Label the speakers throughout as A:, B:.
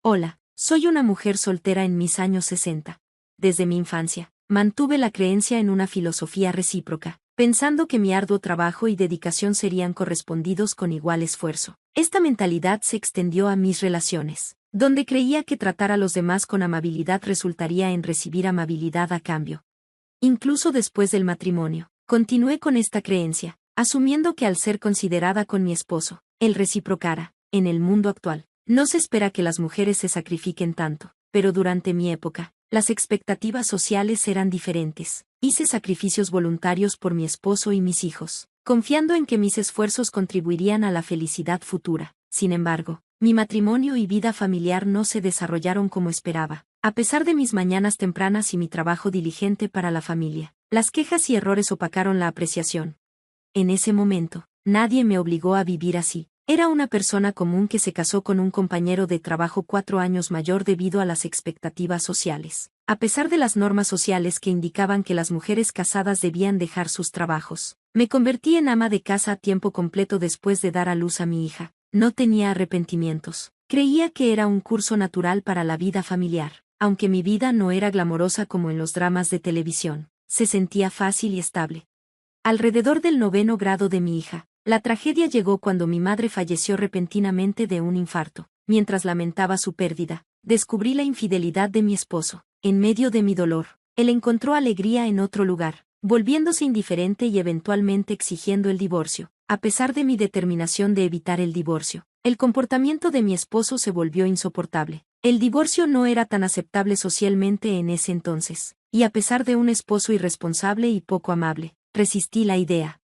A: Hola, soy una mujer soltera en mis años 60. Desde mi infancia, mantuve la creencia en una filosofía recíproca, pensando que mi arduo trabajo y dedicación serían correspondidos con igual esfuerzo. Esta mentalidad se extendió a mis relaciones, donde creía que tratar a los demás con amabilidad resultaría en recibir amabilidad a cambio. Incluso después del matrimonio, continué con esta creencia, asumiendo que al ser considerada con mi esposo, él reciprocara. En el mundo actual, no se espera que las mujeres se sacrifiquen tanto, pero durante mi época, las expectativas sociales eran diferentes. Hice sacrificios voluntarios por mi esposo y mis hijos, confiando en que mis esfuerzos contribuirían a la felicidad futura. Sin embargo, mi matrimonio y vida familiar no se desarrollaron como esperaba. A pesar de mis mañanas tempranas y mi trabajo diligente para la familia, las quejas y errores opacaron la apreciación. En ese momento, nadie me obligó a vivir así. Era una persona común que se casó con un compañero de trabajo 4 años mayor debido a las expectativas sociales. A pesar de las normas sociales que indicaban que las mujeres casadas debían dejar sus trabajos, me convertí en ama de casa a tiempo completo después de dar a luz a mi hija. No tenía arrepentimientos. Creía que era un curso natural para la vida familiar. Aunque mi vida no era glamorosa como en los dramas de televisión, se sentía fácil y estable. Alrededor del 9º grado de mi hija, la tragedia llegó cuando mi madre falleció repentinamente de un infarto. Mientras lamentaba su pérdida, descubrí la infidelidad de mi esposo. En medio de mi dolor, él encontró alegría en otro lugar, volviéndose indiferente y eventualmente exigiendo el divorcio. A pesar de mi determinación de evitar el divorcio, el comportamiento de mi esposo se volvió insoportable. El divorcio no era tan aceptable socialmente en ese entonces, y a pesar de un esposo irresponsable y poco amable, resistí la idea.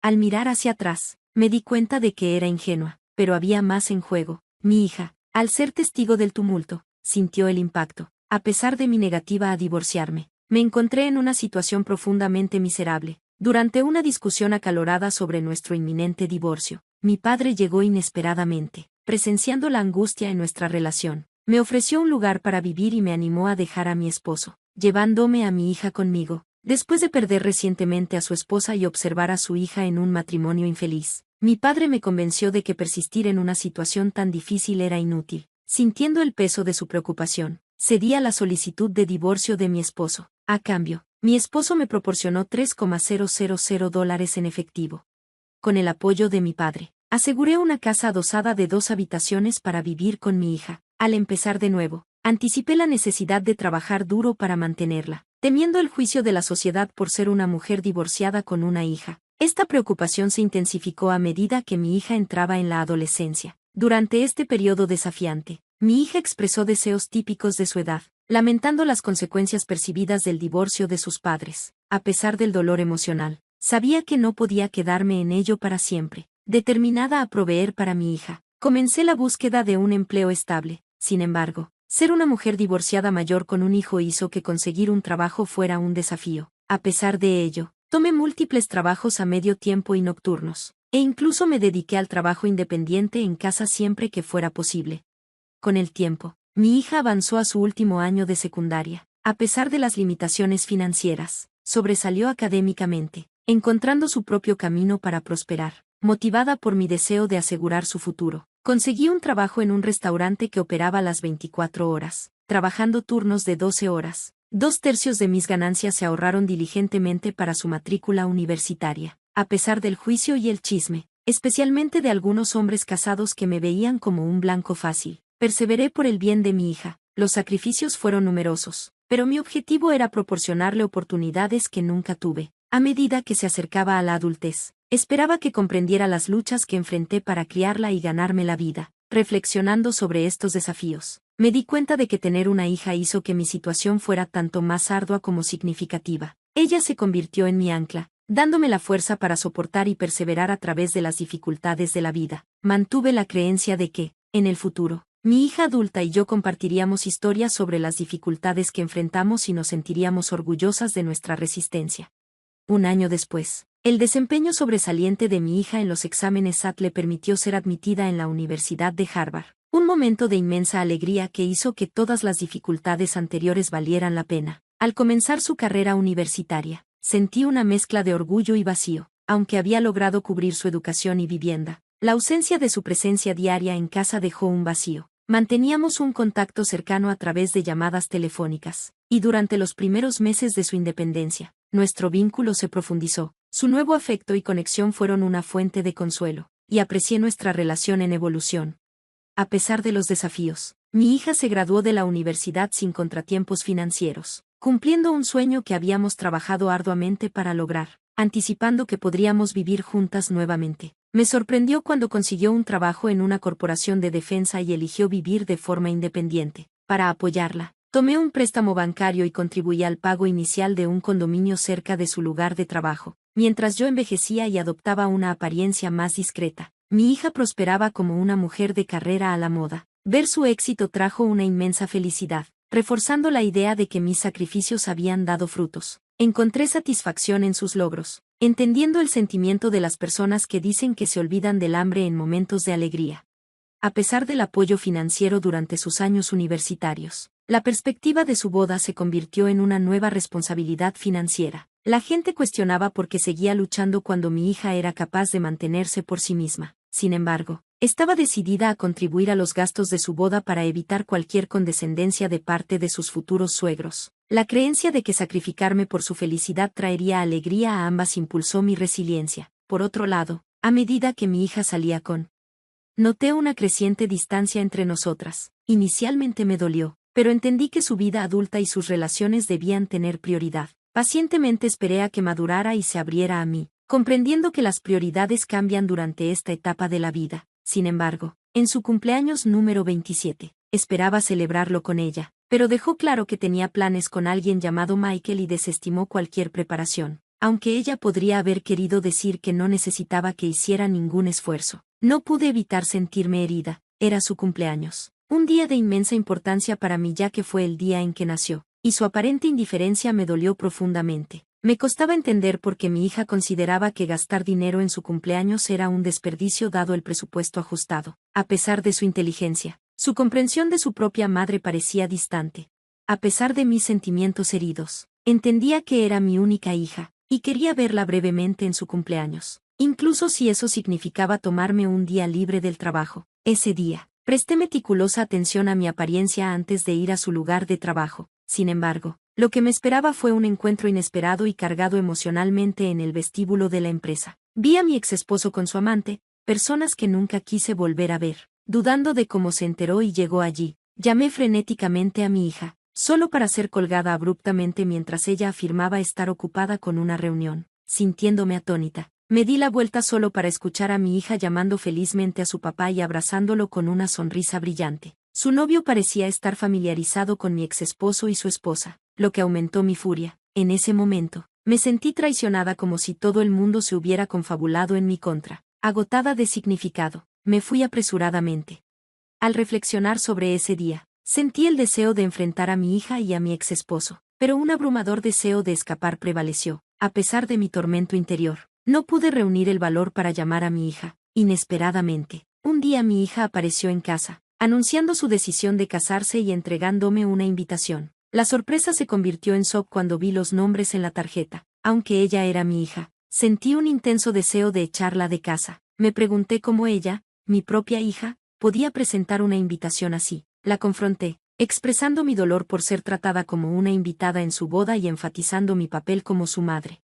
A: Al mirar hacia atrás, me di cuenta de que era ingenua, pero había más en juego. Mi hija, al ser testigo del tumulto, sintió el impacto. A pesar de mi negativa a divorciarme, me encontré en una situación profundamente miserable. Durante una discusión acalorada sobre nuestro inminente divorcio, mi padre llegó inesperadamente, presenciando la angustia en nuestra relación. Me ofreció un lugar para vivir y me animó a dejar a mi esposo, llevándome a mi hija conmigo. Después de perder recientemente a su esposa y observar a su hija en un matrimonio infeliz, mi padre me convenció de que persistir en una situación tan difícil era inútil. Sintiendo el peso de su preocupación, cedí a la solicitud de divorcio de mi esposo. A cambio, mi esposo me proporcionó $3,000 en efectivo. Con el apoyo de mi padre, aseguré una casa adosada de 2 habitaciones para vivir con mi hija. Al empezar de nuevo, anticipé la necesidad de trabajar duro para mantenerla, temiendo el juicio de la sociedad por ser una mujer divorciada con una hija. Esta preocupación se intensificó a medida que mi hija entraba en la adolescencia. Durante este periodo desafiante, mi hija expresó deseos típicos de su edad, lamentando las consecuencias percibidas del divorcio de sus padres. A pesar del dolor emocional, sabía que no podía quedarme en ello para siempre. Determinada a proveer para mi hija, comencé la búsqueda de un empleo estable. Sin embargo, ser una mujer divorciada mayor con un hijo hizo que conseguir un trabajo fuera un desafío. A pesar de ello, tomé múltiples trabajos a medio tiempo y nocturnos, e incluso me dediqué al trabajo independiente en casa siempre que fuera posible. Con el tiempo, mi hija avanzó a su último año de secundaria. A pesar de las limitaciones financieras, sobresalió académicamente, encontrando su propio camino para prosperar. Motivada por mi deseo de asegurar su futuro, conseguí un trabajo en un restaurante que operaba las 24 horas, trabajando turnos de 12 horas. 2/3 de mis ganancias se ahorraron diligentemente para su matrícula universitaria. A pesar del juicio y el chisme, especialmente de algunos hombres casados que me veían como un blanco fácil, perseveré por el bien de mi hija. Los sacrificios fueron numerosos, pero mi objetivo era proporcionarle oportunidades que nunca tuve. A medida que se acercaba a la adultez, esperaba que comprendiera las luchas que enfrenté para criarla y ganarme la vida. Reflexionando sobre estos desafíos, me di cuenta de que tener una hija hizo que mi situación fuera tanto más ardua como significativa. Ella se convirtió en mi ancla, dándome la fuerza para soportar y perseverar a través de las dificultades de la vida. Mantuve la creencia de que, en el futuro, mi hija adulta y yo compartiríamos historias sobre las dificultades que enfrentamos y nos sentiríamos orgullosas de nuestra resistencia. Un año después, el desempeño sobresaliente de mi hija en los exámenes SAT le permitió ser admitida en la Universidad de Harvard, un momento de inmensa alegría que hizo que todas las dificultades anteriores valieran la pena. Al comenzar su carrera universitaria, sentí una mezcla de orgullo y vacío. Aunque había logrado cubrir su educación y vivienda, la ausencia de su presencia diaria en casa dejó un vacío. Manteníamos un contacto cercano a través de llamadas telefónicas, y durante los primeros meses de su independencia, nuestro vínculo se profundizó. Su nuevo afecto y conexión fueron una fuente de consuelo, y aprecié nuestra relación en evolución. A pesar de los desafíos, mi hija se graduó de la universidad sin contratiempos financieros, cumpliendo un sueño que habíamos trabajado arduamente para lograr, anticipando que podríamos vivir juntas nuevamente. Me sorprendió cuando consiguió un trabajo en una corporación de defensa y eligió vivir de forma independiente. Para apoyarla, tomé un préstamo bancario y contribuí al pago inicial de un condominio cerca de su lugar de trabajo. Mientras yo envejecía y adoptaba una apariencia más discreta, mi hija prosperaba como una mujer de carrera a la moda. Ver su éxito trajo una inmensa felicidad, reforzando la idea de que mis sacrificios habían dado frutos. Encontré satisfacción en sus logros, entendiendo el sentimiento de las personas que dicen que se olvidan del hambre en momentos de alegría. A pesar del apoyo financiero durante sus años universitarios, la perspectiva de su boda se convirtió en una nueva responsabilidad financiera. La gente cuestionaba por qué seguía luchando cuando mi hija era capaz de mantenerse por sí misma. Sin embargo, estaba decidida a contribuir a los gastos de su boda para evitar cualquier condescendencia de parte de sus futuros suegros. La creencia de que sacrificarme por su felicidad traería alegría a ambas impulsó mi resiliencia. Por otro lado, a medida que mi hija salía con noté una creciente distancia entre nosotras. Inicialmente me dolió, pero entendí que su vida adulta y sus relaciones debían tener prioridad. Pacientemente esperé a que madurara y se abriera a mí, comprendiendo que las prioridades cambian durante esta etapa de la vida. Sin embargo, en su cumpleaños número 27, esperaba celebrarlo con ella, pero dejó claro que tenía planes con alguien llamado Michael y desestimó cualquier preparación, aunque ella podría haber querido decir que no necesitaba que hiciera ningún esfuerzo. No pude evitar sentirme herida. Era su cumpleaños, un día de inmensa importancia para mí ya que fue el día en que nació, y su aparente indiferencia me dolió profundamente. Me costaba entender por qué mi hija consideraba que gastar dinero en su cumpleaños era un desperdicio dado el presupuesto ajustado. A pesar de su inteligencia, su comprensión de su propia madre parecía distante. A pesar de mis sentimientos heridos, entendía que era mi única hija, y quería verla brevemente en su cumpleaños, incluso si eso significaba tomarme un día libre del trabajo. Ese día, presté meticulosa atención a mi apariencia antes de ir a su lugar de trabajo. Sin embargo, lo que me esperaba fue un encuentro inesperado y cargado emocionalmente en el vestíbulo de la empresa. Vi a mi exesposo con su amante, personas que nunca quise volver a ver. Dudando de cómo se enteró y llegó allí, llamé frenéticamente a mi hija, solo para ser colgada abruptamente mientras ella afirmaba estar ocupada con una reunión. Sintiéndome atónita, me di la vuelta solo para escuchar a mi hija llamando felizmente a su papá y abrazándolo con una sonrisa brillante. Su novio parecía estar familiarizado con mi exesposo y su esposa, lo que aumentó mi furia. En ese momento, me sentí traicionada como si todo el mundo se hubiera confabulado en mi contra. Agotada de significado, me fui apresuradamente. Al reflexionar sobre ese día, sentí el deseo de enfrentar a mi hija y a mi exesposo, pero un abrumador deseo de escapar prevaleció. A pesar de mi tormento interior, no pude reunir el valor para llamar a mi hija. Inesperadamente, un día mi hija apareció en casa, anunciando su decisión de casarse y entregándome una invitación. La sorpresa se convirtió en shock cuando vi los nombres en la tarjeta. Aunque ella era mi hija, sentí un intenso deseo de echarla de casa. Me pregunté cómo ella, mi propia hija, podía presentar una invitación así. La confronté, expresando mi dolor por ser tratada como una invitada en su boda y enfatizando mi papel como su madre.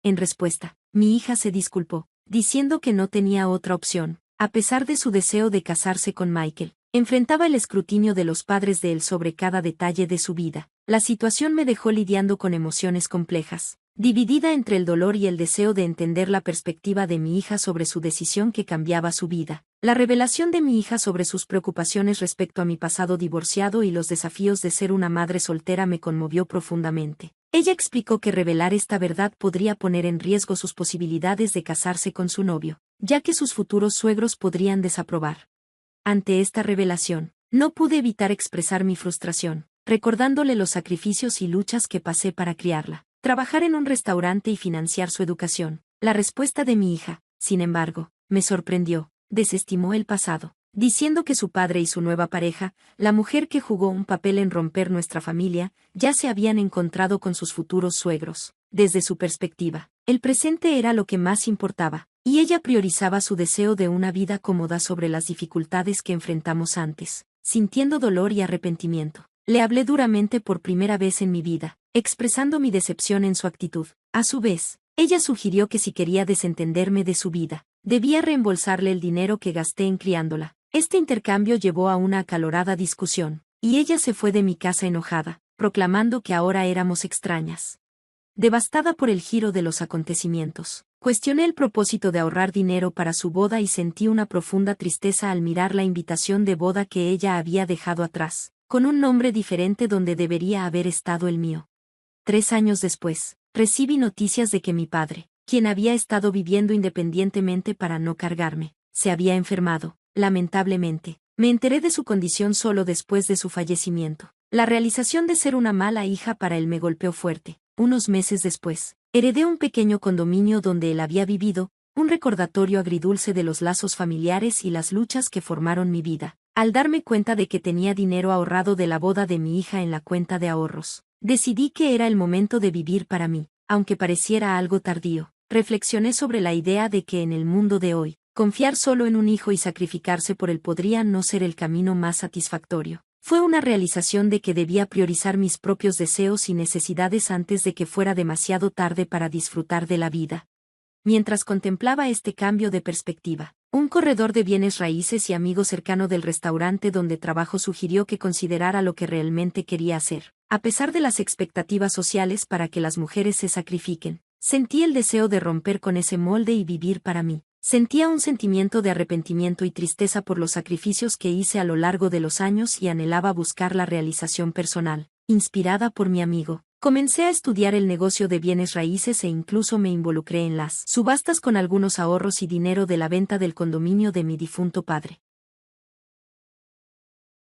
A: En respuesta, mi hija se disculpó, diciendo que no tenía otra opción. A pesar de su deseo de casarse con Michael, enfrentaba el escrutinio de los padres de él sobre cada detalle de su vida. La situación me dejó lidiando con emociones complejas, dividida entre el dolor y el deseo de entender la perspectiva de mi hija sobre su decisión que cambiaba su vida. La revelación de mi hija sobre sus preocupaciones respecto a mi pasado divorciado y los desafíos de ser una madre soltera me conmovió profundamente. Ella explicó que revelar esta verdad podría poner en riesgo sus posibilidades de casarse con su novio, ya que sus futuros suegros podrían desaprobar. Ante esta revelación, no pude evitar expresar mi frustración, recordándole los sacrificios y luchas que pasé para criarla, trabajar en un restaurante y financiar su educación. La respuesta de mi hija, sin embargo, me sorprendió. Desestimó el pasado, diciendo que su padre y su nueva pareja, la mujer que jugó un papel en romper nuestra familia, ya se habían encontrado con sus futuros suegros. Desde su perspectiva, el presente era lo que más importaba, y ella priorizaba su deseo de una vida cómoda sobre las dificultades que enfrentamos antes. sintiendo dolor y arrepentimiento. Le hablé duramente por primera vez en mi vida, expresando mi decepción en su actitud. A su vez, ella sugirió que si quería desentenderme de su vida, debía reembolsarle el dinero que gasté en criándola. Este intercambio llevó a una acalorada discusión, y ella se fue de mi casa enojada, proclamando que ahora éramos extrañas. Devastada por el giro de los acontecimientos, cuestioné el propósito de ahorrar dinero para su boda y sentí una profunda tristeza al mirar la invitación de boda que ella había dejado atrás, con un nombre diferente donde debería haber estado el mío. 3 años después, recibí noticias de que mi padre, quien había estado viviendo independientemente para no cargarme, se había enfermado, lamentablemente. Me enteré de su condición solo después de su fallecimiento. La realización de ser una mala hija para él me golpeó fuerte. Unos meses después, heredé un pequeño condominio donde él había vivido, un recordatorio agridulce de los lazos familiares y las luchas que formaron mi vida. Al darme cuenta de que tenía dinero ahorrado de la boda de mi hija en la cuenta de ahorros, decidí que era el momento de vivir para mí, aunque pareciera algo tardío. Reflexioné sobre la idea de que en el mundo de hoy, confiar solo en un hijo y sacrificarse por él podría no ser el camino más satisfactorio. Fue una realización de que debía priorizar mis propios deseos y necesidades antes de que fuera demasiado tarde para disfrutar de la vida. Mientras contemplaba este cambio de perspectiva, un corredor de bienes raíces y amigo cercano del restaurante donde trabajo sugirió que considerara lo que realmente quería hacer. A pesar de las expectativas sociales para que las mujeres se sacrifiquen, sentí el deseo de romper con ese molde y vivir para mí. Sentía un sentimiento de arrepentimiento y tristeza por los sacrificios que hice a lo largo de los años y anhelaba buscar la realización personal. Inspirada por mi amigo, comencé a estudiar el negocio de bienes raíces e incluso me involucré en las subastas con algunos ahorros y dinero de la venta del condominio de mi difunto padre.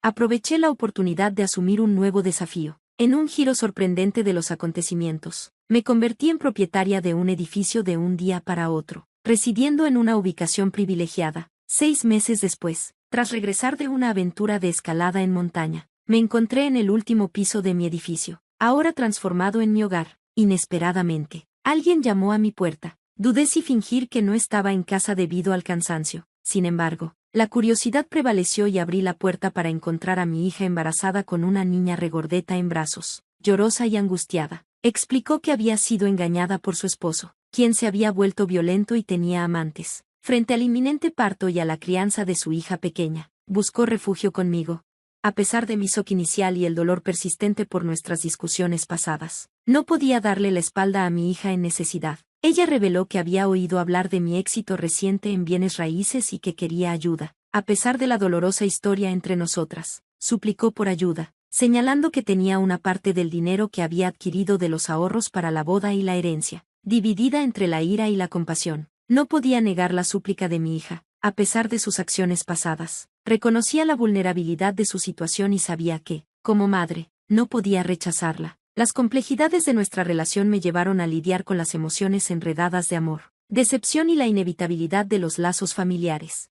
A: Aproveché la oportunidad de asumir un nuevo desafío. En un giro sorprendente de los acontecimientos, me convertí en propietaria de un edificio de un día para otro, residiendo en una ubicación privilegiada. 6 meses después, tras regresar de una aventura de escalada en montaña, me encontré en el último piso de mi edificio, ahora transformado en mi hogar. Inesperadamente, alguien llamó a mi puerta. Dudé si fingir que no estaba en casa debido al cansancio. Sin embargo, la curiosidad prevaleció y abrí la puerta para encontrar a mi hija embarazada con una niña regordeta en brazos. Llorosa y angustiada, explicó que había sido engañada por su esposo, quien se había vuelto violento y tenía amantes. Frente al inminente parto y a la crianza de su hija pequeña, buscó refugio conmigo. A pesar de mi shock inicial y el dolor persistente por nuestras discusiones pasadas, no podía darle la espalda a mi hija en necesidad. Ella reveló que había oído hablar de mi éxito reciente en bienes raíces y que quería ayuda. A pesar de la dolorosa historia entre nosotras, suplicó por ayuda, señalando que tenía una parte del dinero que había adquirido de los ahorros para la boda y la herencia, dividida entre la ira y la compasión. No podía negar la súplica de mi hija, a pesar de sus acciones pasadas. Reconocía la vulnerabilidad de su situación y sabía que, como madre, no podía rechazarla. Las complejidades de nuestra relación me llevaron a lidiar con las emociones enredadas de amor, decepción y la inevitabilidad de los lazos familiares.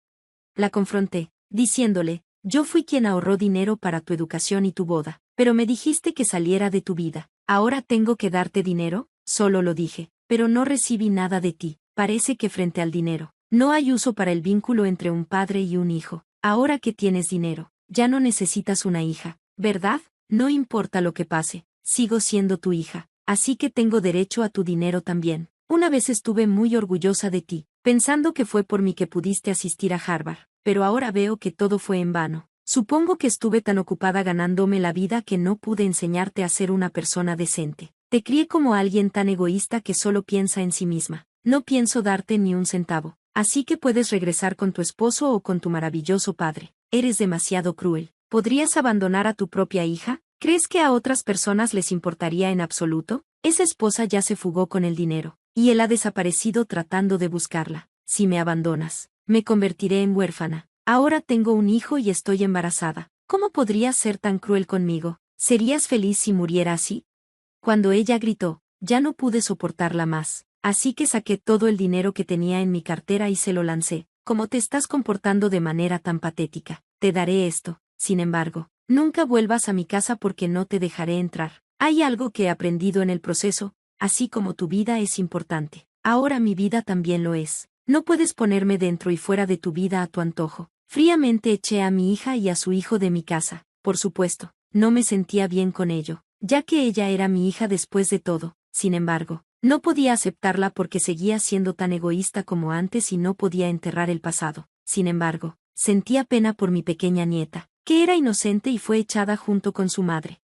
A: La confronté, diciéndole, yo fui quien ahorró dinero para tu educación y tu boda, pero me dijiste que saliera de tu vida. ¿Ahora tengo que darte dinero? Solo lo dije, pero no recibí nada de ti. Parece que frente al dinero, no hay uso para el vínculo entre un padre y un hijo. Ahora que tienes dinero, ya no necesitas una hija, ¿verdad? No importa lo que pase, sigo siendo tu hija, así que tengo derecho a tu dinero también. Una vez estuve muy orgullosa de ti, pensando que fue por mí que pudiste asistir a Harvard, pero ahora veo que todo fue en vano. Supongo que estuve tan ocupada ganándome la vida que no pude enseñarte a ser una persona decente. Te crié como alguien tan egoísta que solo piensa en sí misma. No pienso darte ni un centavo, así que puedes regresar con tu esposo o con tu maravilloso padre. Eres demasiado cruel. ¿Podrías abandonar a tu propia hija? ¿Crees que a otras personas les importaría en absoluto? Esa esposa ya se fugó con el dinero, y él ha desaparecido tratando de buscarla. Si me abandonas, me convertiré en huérfana. Ahora tengo un hijo y estoy embarazada. ¿Cómo podrías ser tan cruel conmigo? ¿Serías feliz si muriera así? Cuando ella gritó, ya no pude soportarla más. Así que saqué todo el dinero que tenía en mi cartera y se lo lancé. ¿Cómo te estás comportando de manera tan patética? Te daré esto. Sin embargo, nunca vuelvas a mi casa porque no te dejaré entrar. Hay algo que he aprendido en el proceso, así como tu vida es importante. Ahora mi vida también lo es. No puedes ponerme dentro y fuera de tu vida a tu antojo. Fríamente eché a mi hija y a su hijo de mi casa. Por supuesto, no me sentía bien con ello, ya que ella era mi hija después de todo. Sin embargo, no podía aceptarla porque seguía siendo tan egoísta como antes y no podía enterrar el pasado. Sin embargo, sentía pena por mi pequeña nieta, que era inocente y fue echada junto con su madre.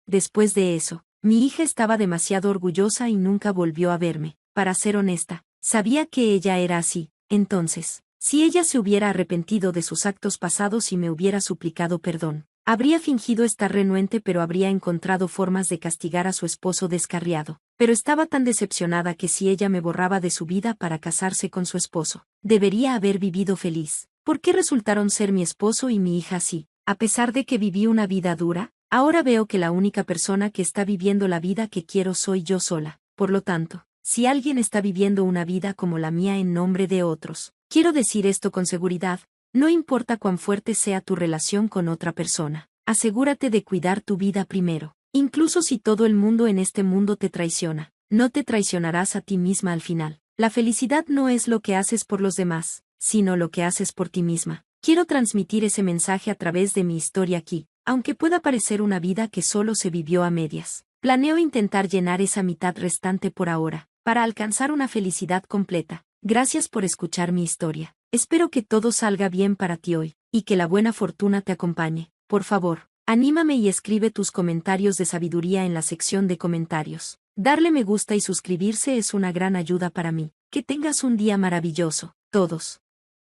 A: Después de eso, mi hija estaba demasiado orgullosa y nunca volvió a verme. Para ser honesta, sabía que ella era así. Entonces, si ella se hubiera arrepentido de sus actos pasados y me hubiera suplicado perdón, habría fingido estar renuente, pero habría encontrado formas de castigar a su esposo descarriado. Pero estaba tan decepcionada que si ella me borraba de su vida para casarse con su esposo, debería haber vivido feliz. ¿Por qué resultaron ser mi esposo y mi hija así? A pesar de que viví una vida dura, ahora veo que la única persona que está viviendo la vida que quiero soy yo sola. Por lo tanto, si alguien está viviendo una vida como la mía en nombre de otros, quiero decir esto con seguridad, no importa cuán fuerte sea tu relación con otra persona, asegúrate de cuidar tu vida primero. Incluso si todo el mundo en este mundo te traiciona, no te traicionarás a ti misma al final. La felicidad no es lo que haces por los demás, sino lo que haces por ti misma. Quiero transmitir ese mensaje a través de mi historia aquí, aunque pueda parecer una vida que solo se vivió a medias. Planeo intentar llenar esa mitad restante por ahora, para alcanzar una felicidad completa. Gracias por escuchar mi historia. Espero que todo salga bien para ti hoy, y que la buena fortuna te acompañe. Por favor, anímame y escribe tus comentarios de sabiduría en la sección de comentarios. Darle me gusta y suscribirse es una gran ayuda para mí. Que tengas un día maravilloso, todos.